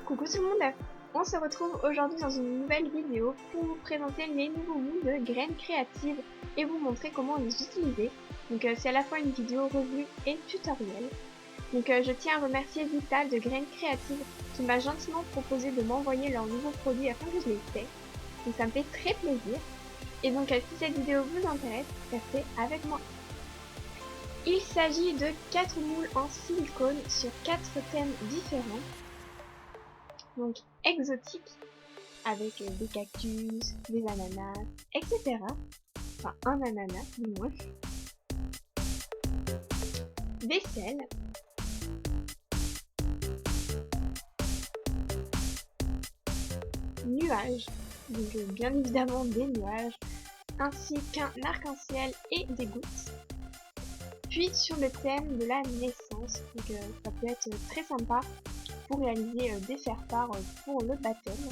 Coucou tout le monde, on se retrouve aujourd'hui dans une nouvelle vidéo pour vous présenter les nouveaux moules de graines créatives et vous montrer comment les utiliser. Donc c'est à la fois une vidéo revue et tutoriel. Donc je tiens à remercier Vital de Graines Créatives qui m'a gentiment proposé de m'envoyer leurs nouveaux produits afin que je les teste. Donc ça me fait très plaisir. Et donc si cette vidéo vous intéresse, restez avec moi. Il s'agit de 4 moules en silicone sur 4 thèmes différents. Donc exotiques, avec des cactus, des ananas, etc. Enfin un ananas du moins. Vaisselle. Nuages, donc bien évidemment des nuages, ainsi qu'un arc-en-ciel et des gouttes. Puis sur le thème de la naissance, donc ça peut être très sympa pour réaliser des faire-part pour le baptême.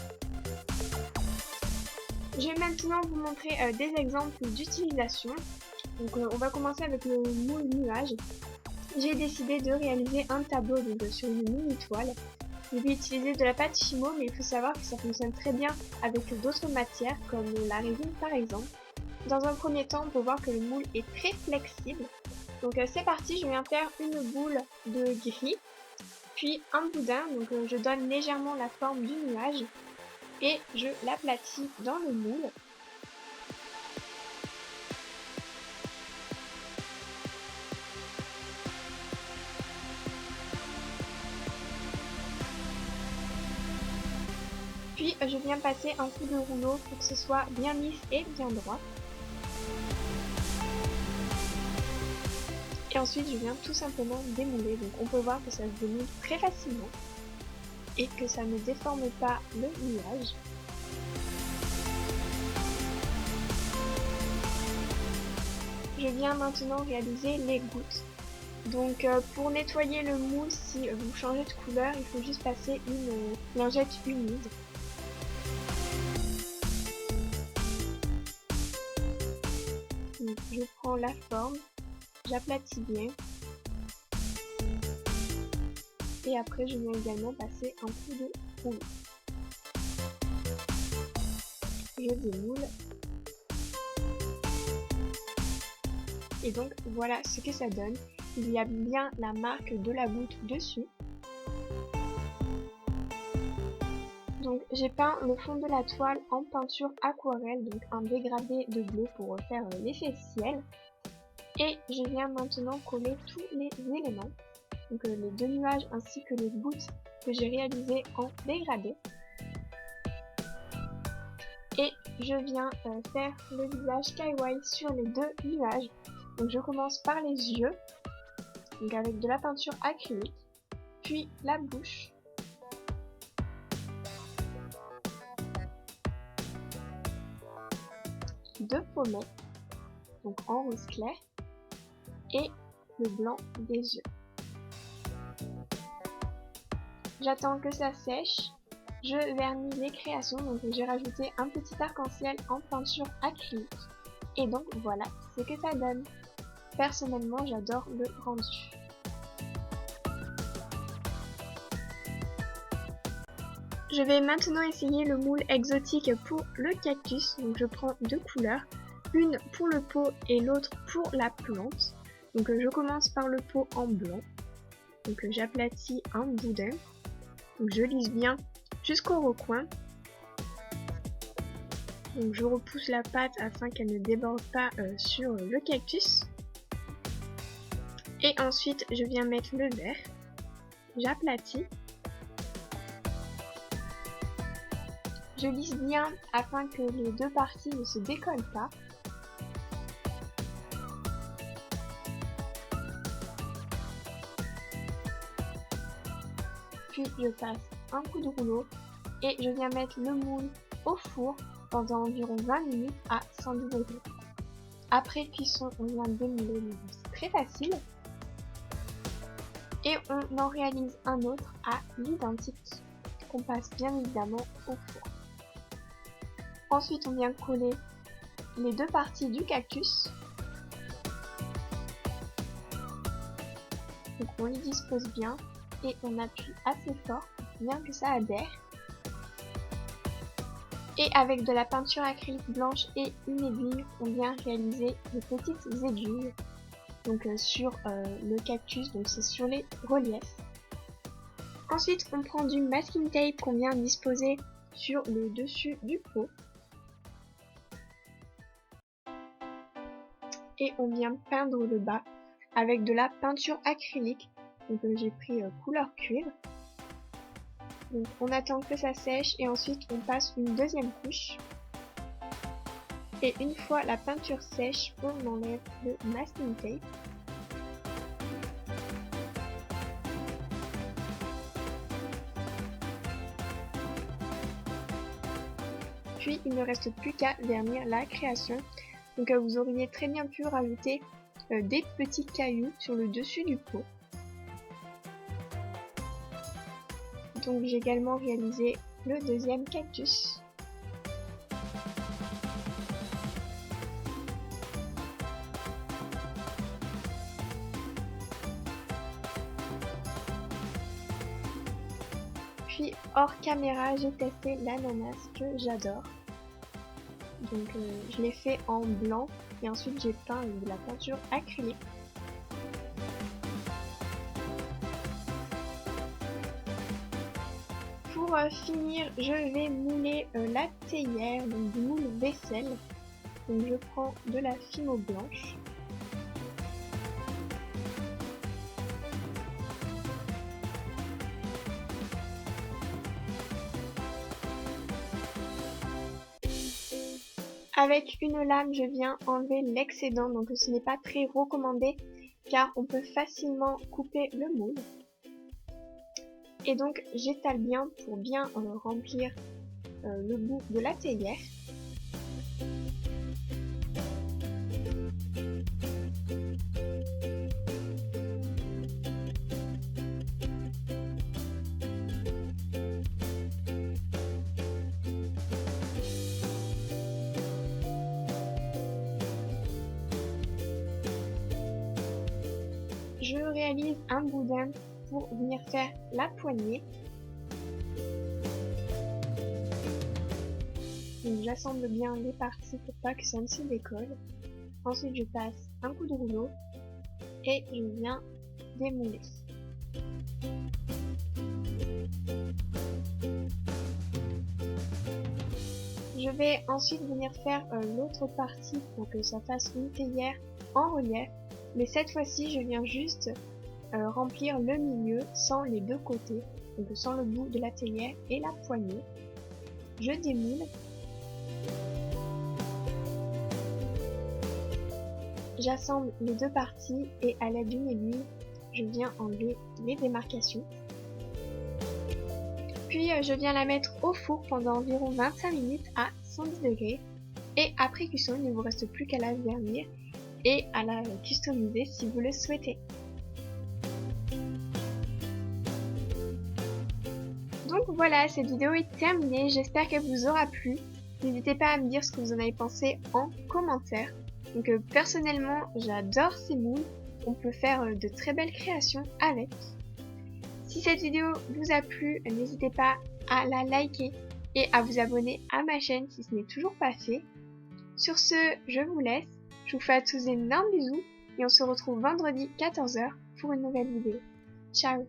Je vais maintenant vous montrer des exemples d'utilisation. Donc on va commencer avec le moule nuage. J'ai décidé de réaliser un tableau donc, sur une mini toile. Je vais utiliser de la pâte Chimo, mais il faut savoir que ça fonctionne très bien avec d'autres matières comme la résine par exemple. Dans un premier temps, on peut voir que le moule est très flexible. Donc c'est parti, je viens faire une boule de gris, puis un boudin, donc je donne légèrement la forme du nuage et je l'aplatis dans le moule. Puis je viens passer un coup de rouleau pour que ce soit bien lisse et bien droit. Et ensuite je viens tout simplement démouler, donc on peut voir que ça se démoule très facilement et que ça ne déforme pas le nuage. Je viens maintenant réaliser les gouttes. Donc pour nettoyer le moule, si vous changez de couleur, il faut juste passer une lingette humide. Donc, je prends la forme, j'aplatis bien. Et après je viens également passer un coup de rouleau. Je démoule. Et donc voilà ce que ça donne. Il y a bien la marque de la goutte dessus. Donc j'ai peint le fond de la toile en peinture aquarelle, donc un dégradé de bleu pour faire l'effet ciel. Et je viens maintenant coller tous les éléments, donc les deux nuages ainsi que les gouttes que j'ai réalisées en dégradé. Et je viens faire le visage kawaii sur les deux nuages. Donc je commence par les yeux, donc avec de la peinture acrylique, puis la bouche, deux pommettes, donc en rose clair, et le blanc des yeux. J'attends que ça sèche, je vernis les créations, donc j'ai rajouté un petit arc-en-ciel en peinture acrylique. Et donc voilà ce que ça donne. Personnellement, j'adore le rendu. Je vais maintenant essayer le moule exotique pour le cactus. Donc je prends deux couleurs, une pour le pot et l'autre pour la plante. Donc je commence par le pot en blanc. Donc j'aplatis un boudin. Donc je lisse bien jusqu'au recoin. Donc je repousse la pâte afin qu'elle ne déborde pas sur le cactus. Et ensuite je viens mettre le vert. J'aplatis. Je lisse bien afin que les deux parties ne se décollent pas. Puis je passe un coup de rouleau et je viens mettre le moule au four pendant environ 20 minutes à 110 degrés. Après cuisson, on vient démouler, donc c'est très facile. Et on en réalise un autre à l'identique qu'on passe bien évidemment au four. Ensuite, on vient coller les deux parties du cactus. Donc on les dispose bien et on appuie assez fort pour bien que ça adhère. Et avec de la peinture acrylique blanche et une aiguille, on vient réaliser des petites aiguilles donc sur le cactus, donc c'est sur les reliefs. Ensuite, on prend du masking tape qu'on vient disposer sur le dessus du pot. Et on vient peindre le bas avec de la peinture acrylique. Donc j'ai pris couleur cuivre. Donc on attend que ça sèche et ensuite on passe une deuxième couche. Et une fois la peinture sèche, on enlève le masking tape. Puis il ne reste plus qu'à vernir la création. Donc vous auriez très bien pu rajouter des petits cailloux sur le dessus du pot. Donc j'ai également réalisé le deuxième cactus. Puis hors caméra, j'ai testé l'ananas que j'adore. Donc je l'ai fait en blanc et ensuite j'ai peint avec de la peinture acrylique. Pour finir, je vais mouler la théière, donc du moule vaisselle. Donc je prends de la fimo blanche. Avec une lame, je viens enlever l'excédent, donc ce n'est pas très recommandé car on peut facilement couper le moule. Et donc j'étale bien pour bien remplir le bout de la théière. Je réalise un boudin pour venir faire la poignée. Donc j'assemble bien les parties pour pas que ça ne se décolle. Ensuite je passe un coup de rouleau et je viens démouler. Je vais ensuite venir faire l'autre partie pour que ça fasse une théière en relief. Mais cette fois-ci, je viens juste remplir le milieu sans les deux côtés, donc sans le bout de la théière et la poignée. Je démoule. J'assemble les deux parties et à l'aide d'une aiguille, je viens enlever les démarcations. Puis je viens la mettre au four pendant environ 25 minutes à 110 degrés. Et après cuisson, il ne vous reste plus qu'à la vernir et à la customiser si vous le souhaitez. Donc voilà, cette vidéo est terminée, j'espère qu'elle vous aura plu. N'hésitez pas à me dire ce que vous en avez pensé en commentaire. Donc personnellement, j'adore ces moules, on peut faire de très belles créations avec. Si cette vidéo vous a plu, n'hésitez pas à la liker et à vous abonner à ma chaîne si ce n'est toujours pas fait. Sur ce, je vous laisse. Je vous fais à tous d'énormes bisous et on se retrouve vendredi 14 h pour une nouvelle vidéo. Ciao!